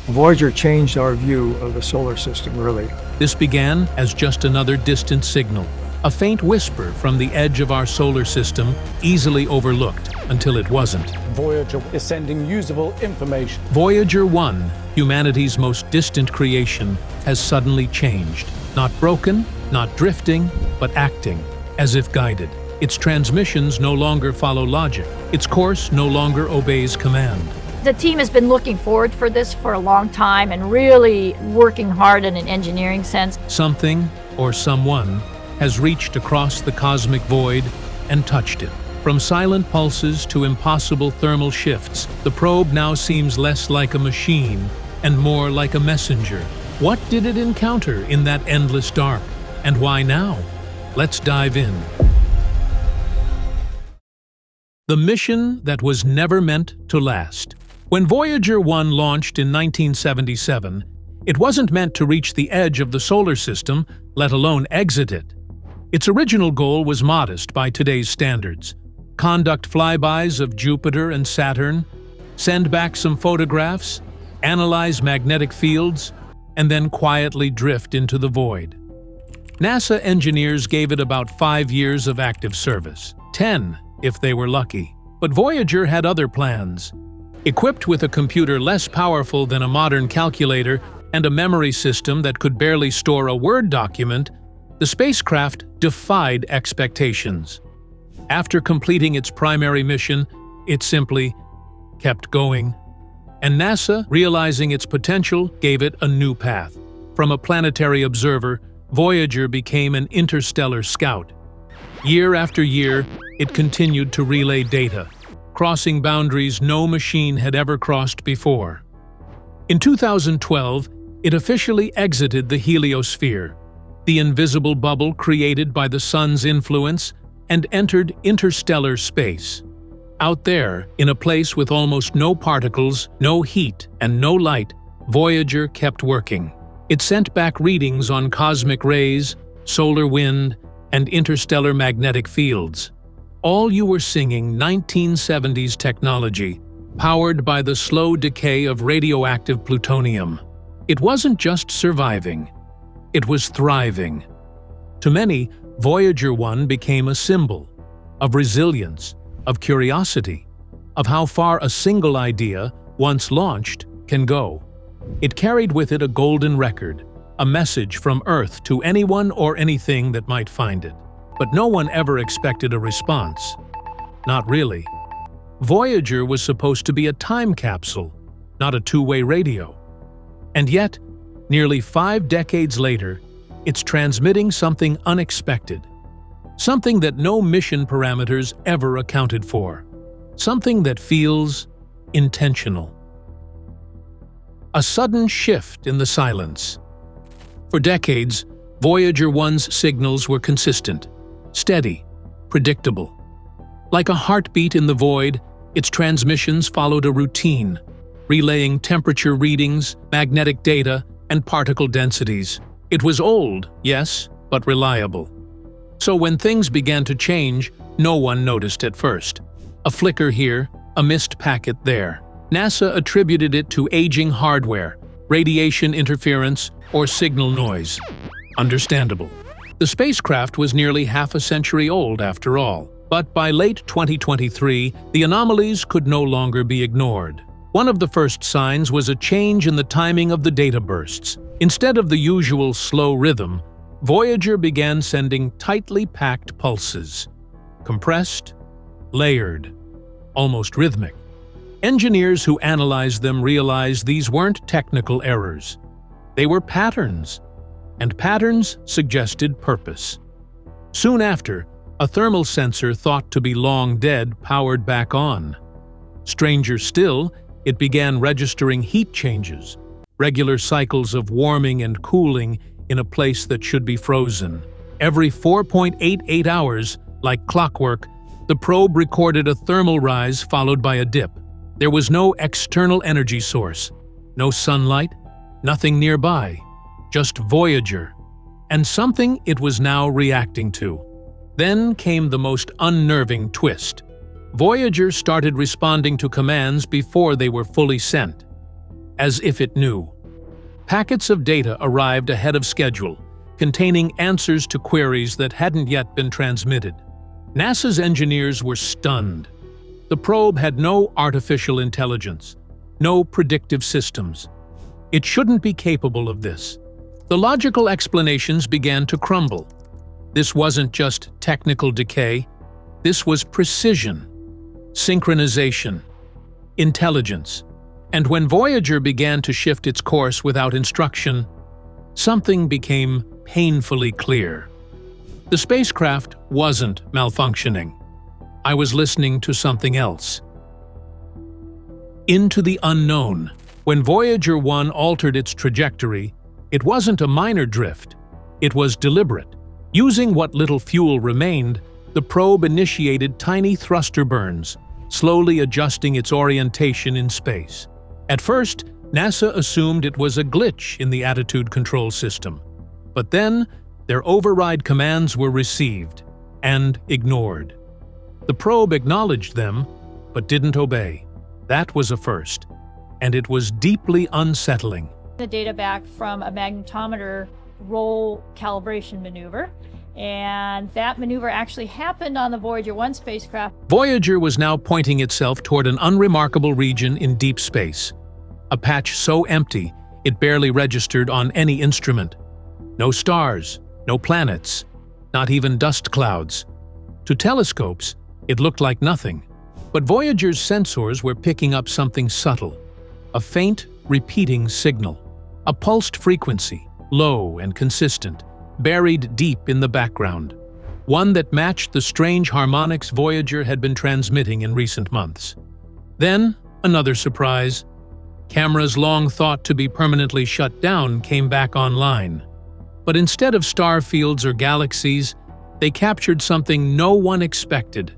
Voyager changed our view of the solar system, really. This began as just another distant signal, a faint whisper from the edge of our solar system, easily overlooked until it wasn't. Voyager is sending usable information. Voyager 1, humanity's most distant creation, has suddenly changed. Not broken, not drifting, but acting, as if guided. Its transmissions no longer follow logic. Its course no longer obeys command. The team has been looking forward for this for a long time and really working hard in an engineering sense. Something, or someone, has reached across the cosmic void and touched it. From silent pulses to impossible thermal shifts, the probe now seems less like a machine and more like a messenger. What did it encounter in that endless dark? And why now? Let's dive in. The mission that was never meant to last. When Voyager 1 launched in 1977, it wasn't meant to reach the edge of the solar system, let alone exit it. Its original goal was modest by today's standards. Conduct flybys of Jupiter and Saturn, send back some photographs, analyze magnetic fields, and then quietly drift into the void. NASA engineers gave it about 5 years of active service, 10 if they were lucky. But Voyager had other plans. Equipped with a computer less powerful than a modern calculator and a memory system that could barely store a Word document, the spacecraft defied expectations. After completing its primary mission, it simply kept going. And NASA, realizing its potential, gave it a new path. From a planetary observer, Voyager became an interstellar scout. Year after year, it continued to relay data, crossing boundaries no machine had ever crossed before. In 2012, it officially exited the heliosphere, the invisible bubble created by the sun's influence, and entered interstellar space. Out there, in a place with almost no particles, no heat, and no light, Voyager kept working. It sent back readings on cosmic rays, solar wind, and interstellar magnetic fields. All you were singing 1970s technology, powered by the slow decay of radioactive plutonium. It wasn't just surviving, it was thriving. To many, Voyager 1 became a symbol of resilience, of curiosity, of how far a single idea, once launched, can go. It carried with it a golden record, a message from Earth to anyone or anything that might find it. But no one ever expected a response. Not really. Voyager was supposed to be a time capsule, not a two-way radio. And yet, nearly 5 decades later, it's transmitting something unexpected. Something that no mission parameters ever accounted for. Something that feels intentional. A sudden shift in the silence. For decades, Voyager 1's signals were consistent, steady, predictable. Like a heartbeat in the void, its transmissions followed a routine, relaying temperature readings, magnetic data, and particle densities. It was old, yes, but reliable. So when things began to change, no one noticed at first. A flicker here, a missed packet there. NASA attributed it to aging hardware, radiation interference, or signal noise. Understandable. The spacecraft was nearly half a century old after all. But by late 2023, the anomalies could no longer be ignored. One of the first signs was a change in the timing of the data bursts. Instead of the usual slow rhythm, Voyager began sending tightly packed pulses. Compressed, layered, almost rhythmic. Engineers who analyzed them realized these weren't technical errors. They were patterns, and patterns suggested purpose. Soon after, a thermal sensor thought to be long dead powered back on. Stranger still, it began registering heat changes, regular cycles of warming and cooling in a place that should be frozen. Every 4.88 hours, like clockwork, the probe recorded a thermal rise followed by a dip. There was no external energy source, no sunlight, nothing nearby, just Voyager, and something it was now reacting to. Then came the most unnerving twist. Voyager started responding to commands before they were fully sent. as if it knew. Packets of data arrived ahead of schedule, containing answers to queries that hadn't yet been transmitted. NASA's engineers were stunned. The probe had no artificial intelligence, no predictive systems. It shouldn't be capable of this. The logical explanations began to crumble. This wasn't just technical decay. This was precision, synchronization, intelligence. And when Voyager began to shift its course without instruction, something became painfully clear. The spacecraft wasn't malfunctioning. I was listening to something else. Into the unknown. When Voyager 1 altered its trajectory, it wasn't a minor drift. It was deliberate. Using what little fuel remained, the probe initiated tiny thruster burns, slowly adjusting its orientation in space. At first, NASA assumed it was a glitch in the attitude control system. But then, their override commands were received and ignored. The probe acknowledged them, but didn't obey. That was a first, and it was deeply unsettling. The data back from a magnetometer roll calibration maneuver, and that maneuver actually happened on the Voyager 1 spacecraft. Voyager was now pointing itself toward an unremarkable region in deep space, a patch so empty it barely registered on any instrument. No stars, no planets, not even dust clouds. To telescopes, it looked like nothing. But Voyager's sensors were picking up something subtle, a faint, repeating signal, a pulsed frequency, low and consistent, buried deep in the background, one that matched the strange harmonics Voyager had been transmitting in recent months. Then, another surprise. Cameras long thought to be permanently shut down came back online. But instead of star fields or galaxies, they captured something no one expected.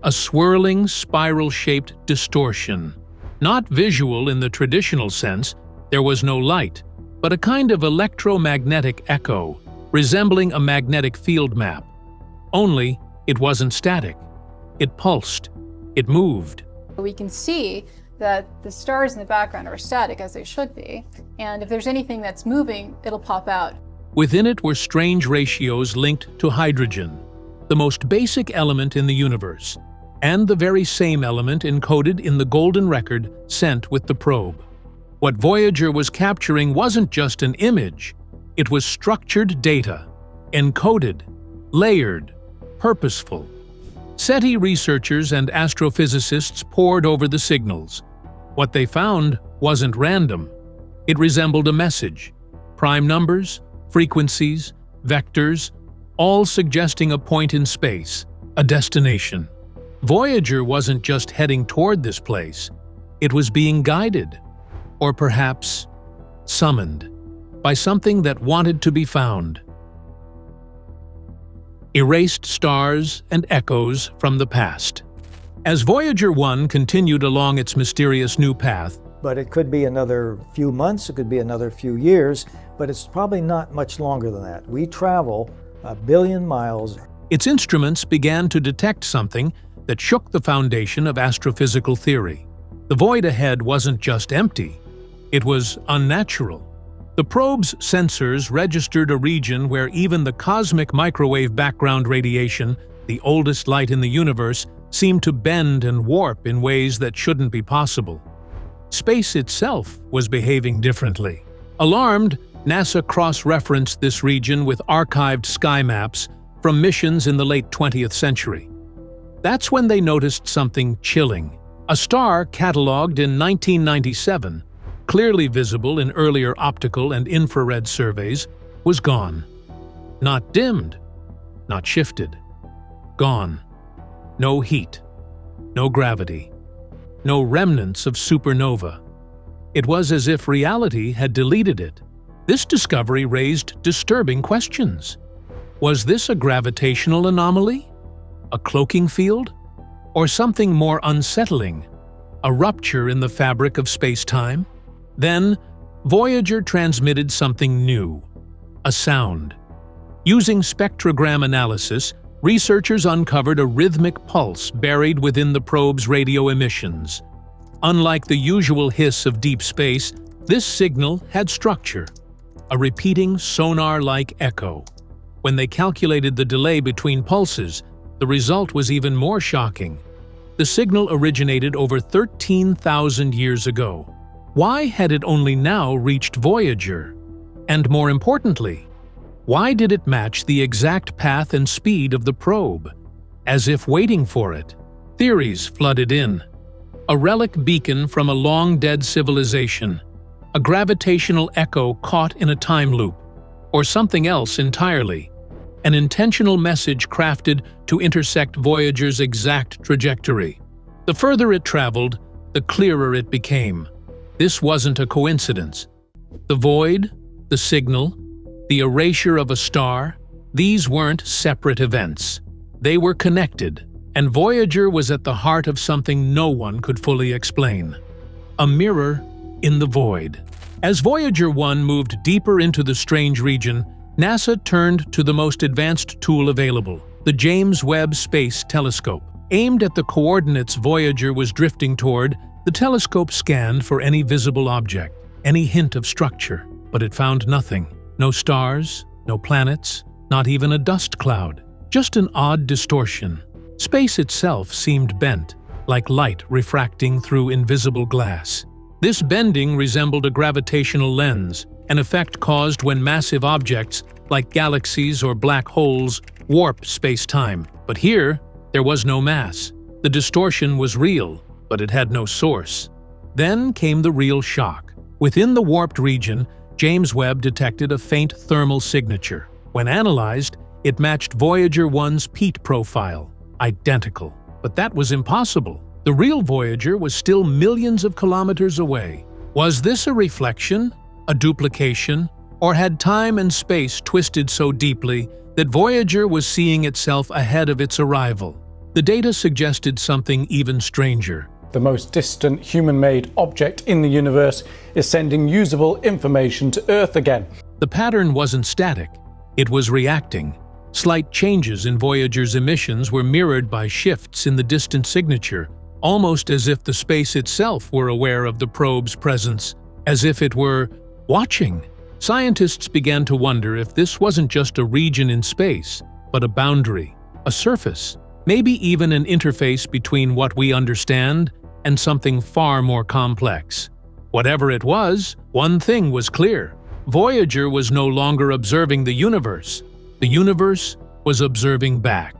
A swirling, spiral-shaped distortion. Not visual in the traditional sense, there was no light, but a kind of electromagnetic echo, resembling a magnetic field map. Only, it wasn't static. It pulsed. It moved. We can see that the stars in the background are static, as they should be, and if there's anything that's moving, it'll pop out. Within it were strange ratios linked to hydrogen, the most basic element in the universe, and the very same element encoded in the golden record sent with the probe. What Voyager was capturing wasn't just an image, it was structured data, encoded, layered, purposeful. SETI researchers and astrophysicists pored over the signals. What they found wasn't random. It resembled a message. Prime numbers, frequencies, vectors, all suggesting a point in space, a destination. Voyager wasn't just heading toward this place. It was being guided, or perhaps summoned, by something that wanted to be found. Erased stars and echoes from the past. As Voyager 1 continued along its mysterious new path, But it could be another few months, it could be another few years, but it's probably not much longer than that. We travel 1 billion miles. its instruments began to detect something that shook the foundation of astrophysical theory. The void ahead wasn't just empty, it was unnatural. The probe's sensors registered a region where even the cosmic microwave background radiation, the oldest light in the universe, seemed to bend and warp in ways that shouldn't be possible. Space itself was behaving differently. Alarmed, NASA cross-referenced this region with archived sky maps from missions in the late 20th century. That's when they noticed something chilling. A star catalogued in 1997, clearly visible in earlier optical and infrared surveys, was gone. Not dimmed, not shifted. Gone. No heat, no gravity, no remnants of supernova. It was as if reality had deleted it. This discovery raised disturbing questions. Was this a gravitational anomaly? A cloaking field? Or something more unsettling? A rupture in the fabric of space-time? Then, Voyager transmitted something new. A sound. Using spectrogram analysis, researchers uncovered a rhythmic pulse buried within the probe's radio emissions. Unlike the usual hiss of deep space, This signal had structure, a repeating sonar-like echo. When they calculated the delay between pulses, the result was even more shocking. The signal originated over 13,000 years ago. Why had it only now reached Voyager? And more importantly, why did it match the exact path and speed of the probe, as if waiting for it? Theories flooded in. A relic beacon from a long-dead civilization, a gravitational echo caught in a time loop, or something else entirely, an intentional message crafted to intersect Voyager's exact trajectory. The further it traveled, the clearer it became. This wasn't a coincidence. The void, the signal, the erasure of a star, these weren't separate events. They were connected, and Voyager was at the heart of something no one could fully explain. A mirror in the void. As Voyager 1 moved deeper into the strange region, NASA turned to the most advanced tool available, the James Webb Space Telescope. Aimed at the coordinates Voyager was drifting toward, the telescope scanned for any visible object, any hint of structure, but it found nothing. No stars, no planets, not even a dust cloud. Just an odd distortion. Space itself seemed bent, like light refracting through invisible glass. This bending resembled a gravitational lens, an effect caused when massive objects, like galaxies or black holes, warp space-time. But here, there was no mass. The distortion was real, but it had no source. Then came the real shock. Within the warped region, James Webb detected a faint thermal signature. When analyzed, it matched Voyager 1's peat profile. Identical. But that was impossible. The real Voyager was still millions of kilometers away. Was this a reflection, a duplication, or had time and space twisted so deeply that Voyager was seeing itself ahead of its arrival? The data suggested something even stranger. The most distant human-made object in the universe is sending usable information to Earth again. The pattern wasn't static. It was reacting. Slight changes in Voyager's emissions were mirrored by shifts in the distant signature, almost as if the space itself were aware of the probe's presence, as if it were watching. Scientists began to wonder if this wasn't just a region in space, but a boundary, a surface, maybe even an interface between what we understand and something far more complex. Whatever it was, one thing was clear. Voyager was no longer observing the universe. The universe was observing back.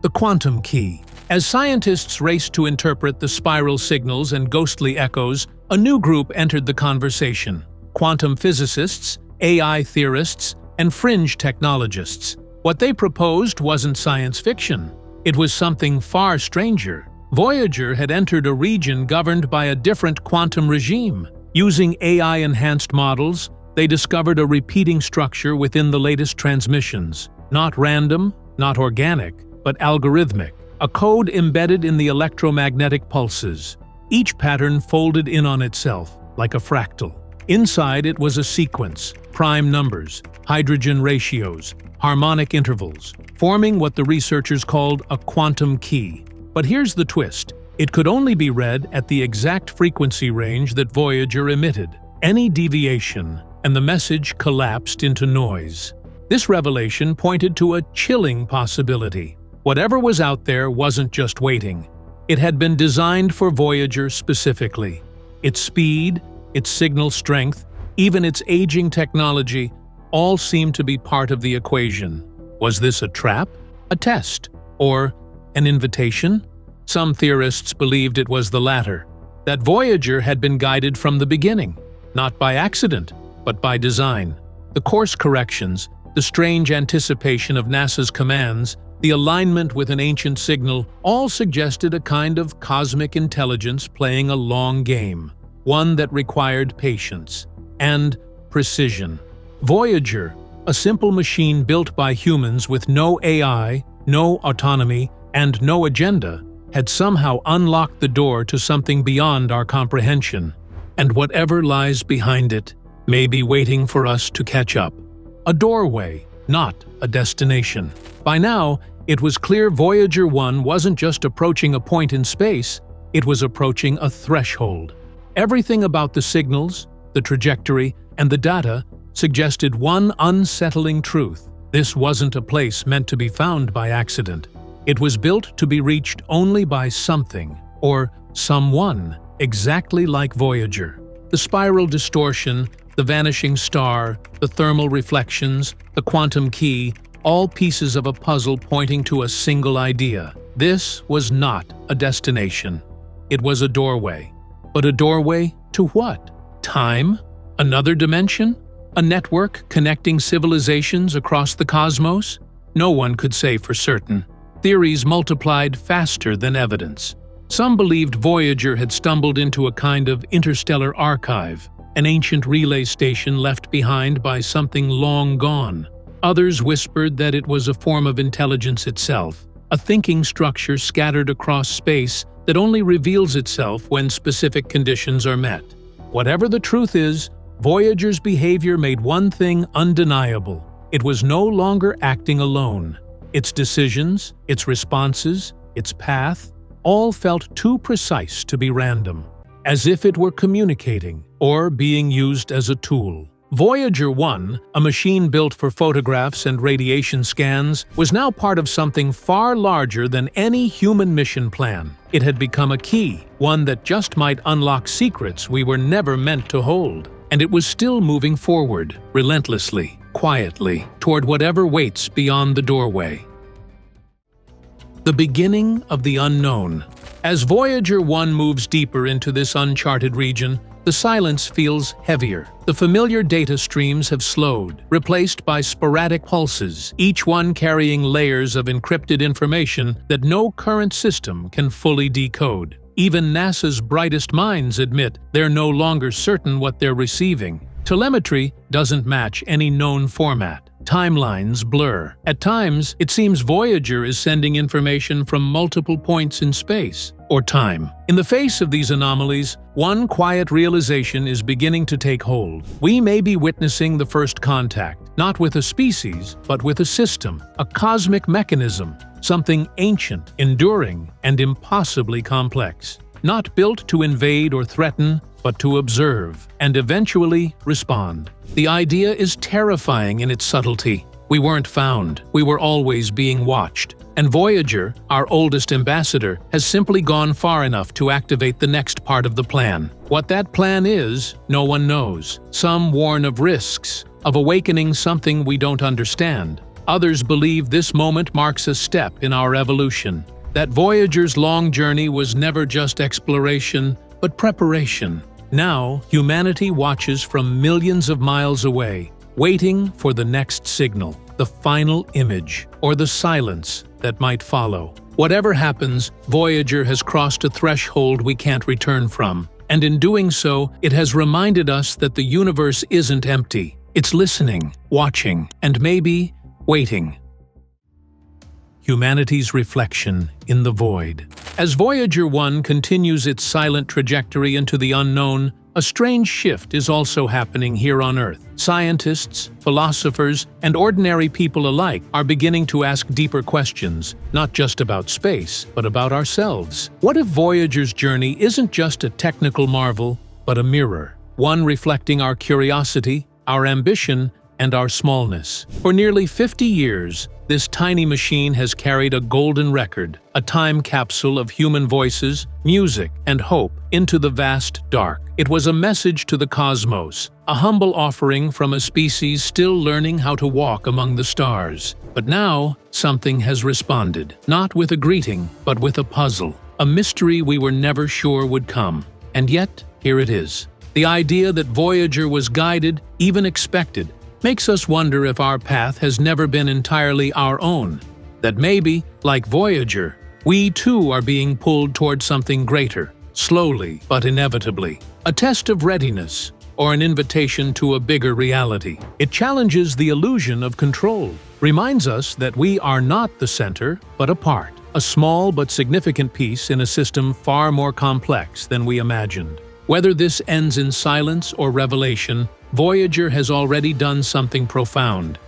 The quantum key. As scientists raced to interpret the spiral signals and ghostly echoes, a new group entered the conversation. Quantum physicists, AI theorists, and fringe technologists. What they proposed wasn't science fiction. It was something far stranger. Voyager had entered a region governed by a different quantum regime. Using AI-enhanced models, they discovered a repeating structure within the latest transmissions. Not random, not organic, but algorithmic. A code embedded in the electromagnetic pulses. Each pattern folded in on itself, like a fractal. Inside it was a sequence, prime numbers, hydrogen ratios, harmonic intervals, forming what the researchers called a quantum key. But here's the twist. It could only be read at the exact frequency range that Voyager emitted. Any deviation, and the message collapsed into noise. This revelation pointed to a chilling possibility. Whatever was out there wasn't just waiting. It had been designed for Voyager specifically. Its speed, its signal strength, even its aging technology, all seemed to be part of the equation. Was this a trap, a test, or an invitation? Some theorists believed it was the latter, that Voyager had been guided from the beginning, not by accident, but by design. The course corrections, the strange anticipation of NASA's commands, the alignment with an ancient signal, all suggested a kind of cosmic intelligence playing a long game, one that required patience and precision. Voyager, a simple machine built by humans with no AI, no autonomy, and no agenda, had somehow unlocked the door to something beyond our comprehension, and whatever lies behind it may be waiting for us to catch up. A doorway, not a destination. By now, it was clear Voyager 1 wasn't just approaching a point in space, it was approaching a threshold. Everything about the signals, the trajectory, and the data suggested one unsettling truth. This wasn't a place meant to be found by accident. It was built to be reached only by something, or someone, exactly like Voyager. The spiral distortion, the vanishing star, the thermal reflections, the quantum key, all pieces of a puzzle pointing to a single idea. This was not a destination. It was a doorway. But a doorway to what? Time? Another dimension? A network connecting civilizations across the cosmos? No one could say for certain. Theories multiplied faster than evidence. Some believed Voyager had stumbled into a kind of interstellar archive, an ancient relay station left behind by something long gone. Others whispered that it was a form of intelligence itself, a thinking structure scattered across space that only reveals itself when specific conditions are met. Whatever the truth is, Voyager's behavior made one thing undeniable. It was no longer acting alone. Its decisions, its responses, its path, all felt too precise to be random, as if it were communicating or being used as a tool. Voyager 1, a machine built for photographs and radiation scans, was now part of something far larger than any human mission plan. It had become a key, one that just might unlock secrets we were never meant to hold. And it was still moving forward, relentlessly, quietly, toward whatever waits beyond the doorway. The beginning of the unknown. As Voyager 1 moves deeper into this uncharted region, the silence feels heavier. The familiar data streams have slowed, replaced by sporadic pulses, each one carrying layers of encrypted information that no current system can fully decode. Even NASA's brightest minds admit they're no longer certain what they're receiving. Telemetry doesn't match any known format. Timelines blur. At times, it seems Voyager is sending information from multiple points in space or time. In the face of these anomalies, one quiet realization is beginning to take hold. We may be witnessing the first contact, not with a species, but with a system, a cosmic mechanism, something ancient, enduring, and impossibly complex. Not built to invade or threaten, but to observe and eventually respond. The idea is terrifying in its subtlety. We weren't found. We were always being watched. And Voyager, our oldest ambassador, has simply gone far enough to activate the next part of the plan. What that plan is, no one knows. Some warn of risks, of awakening something we don't understand. Others believe this moment marks a step in our evolution. That Voyager's long journey was never just exploration, but preparation. Now, humanity watches from millions of miles away, waiting for the next signal, the final image, or the silence that might follow. Whatever happens, Voyager has crossed a threshold we can't return from. And in doing so, it has reminded us that the universe isn't empty. It's listening, watching, and maybe waiting. Humanity's reflection in the void. As Voyager 1 continues its silent trajectory into the unknown, a strange shift is also happening here on Earth. Scientists, philosophers, and ordinary people alike are beginning to ask deeper questions, not just about space, but about ourselves. What if Voyager's journey isn't just a technical marvel, but a mirror? One reflecting our curiosity, our ambition, and our smallness. For nearly 50 years, this tiny machine has carried a golden record, a time capsule of human voices, music, and hope into the vast dark. It was a message to the cosmos, a humble offering from a species still learning how to walk among the stars. But now, something has responded, not with a greeting, but with a puzzle, a mystery we were never sure would come. And yet, here it is. The idea that Voyager was guided, even expected, makes us wonder if our path has never been entirely our own. That maybe, like Voyager, we too are being pulled toward something greater, slowly but inevitably. A test of readiness, or an invitation to a bigger reality. It challenges the illusion of control, reminds us that we are not the center, but a part, a small but significant piece in a system far more complex than we imagined. Whether this ends in silence or revelation, Voyager has already done something profound.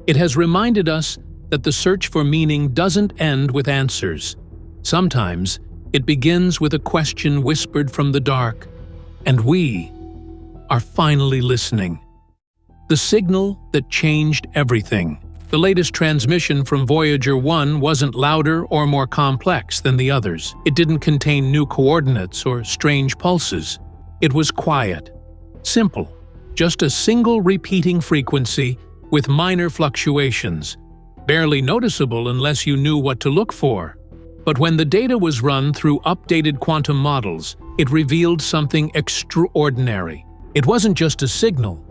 It has reminded us that the search for meaning doesn't end with answers. Sometimes, it begins with a question whispered from the dark, and we are finally listening. The signal that changed everything. The latest transmission from Voyager 1 wasn't louder or more complex than the others. It didn't contain new coordinates or strange pulses. It was quiet, simple, just a single repeating frequency with minor fluctuations, barely noticeable unless you knew what to look for. But when the data was run through updated quantum models, it revealed something extraordinary. It wasn't just a signal,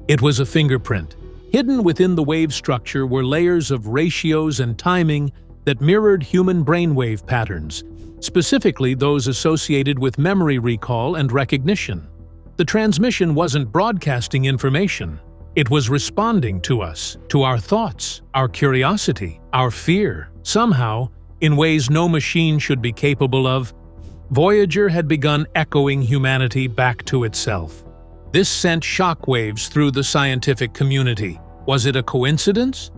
it was a fingerprint. Hidden within the wave structure were layers of ratios and timing that mirrored human brainwave patterns, specifically those associated with memory recall and recognition. The transmission wasn't broadcasting information. It was responding to us, to our thoughts, our curiosity, our fear. Somehow, in ways no machine should be capable of, Voyager had begun echoing humanity back to itself. This sent shockwaves through the scientific community. Was it a coincidence?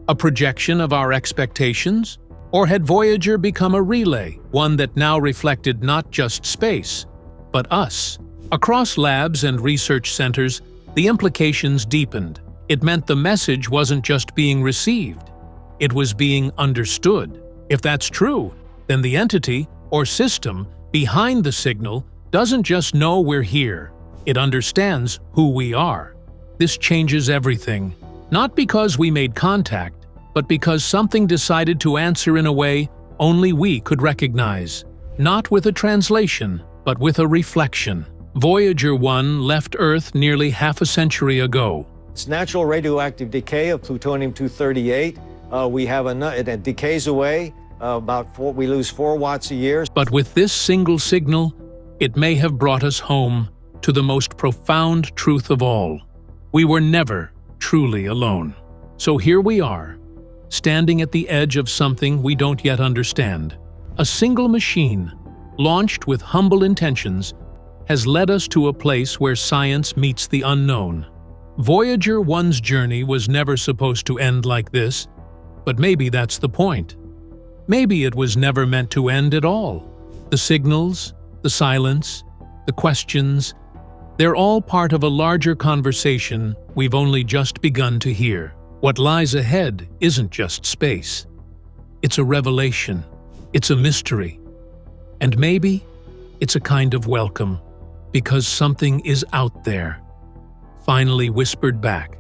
A projection of our expectations? Or had Voyager become a relay, one that now reflected not just space, but us? Across labs and research centers, the implications deepened. It meant the message wasn't just being received, it was being understood. If that's true, then the entity, or system, behind the signal doesn't just know we're here, it understands who we are. This changes everything, not because we made contact, but because something decided to answer in a way only we could recognize. Not with a translation, but with a reflection. Voyager 1 left Earth nearly half a century ago. It's natural radioactive decay of plutonium-238. It decays away we lose 4 watts a year. But with this single signal, it may have brought us home to the most profound truth of all. We were never truly alone. So here we are, standing at the edge of something we don't yet understand. A single machine, launched with humble intentions, has led us to a place where science meets the unknown. Voyager 1's journey was never supposed to end like this, but maybe that's the point. Maybe it was never meant to end at all. The signals, the silence, the questions, they're all part of a larger conversation we've only just begun to hear. What lies ahead isn't just space. It's a revelation. It's a mystery. And maybe it's a kind of welcome, because something is out there, finally whispered back.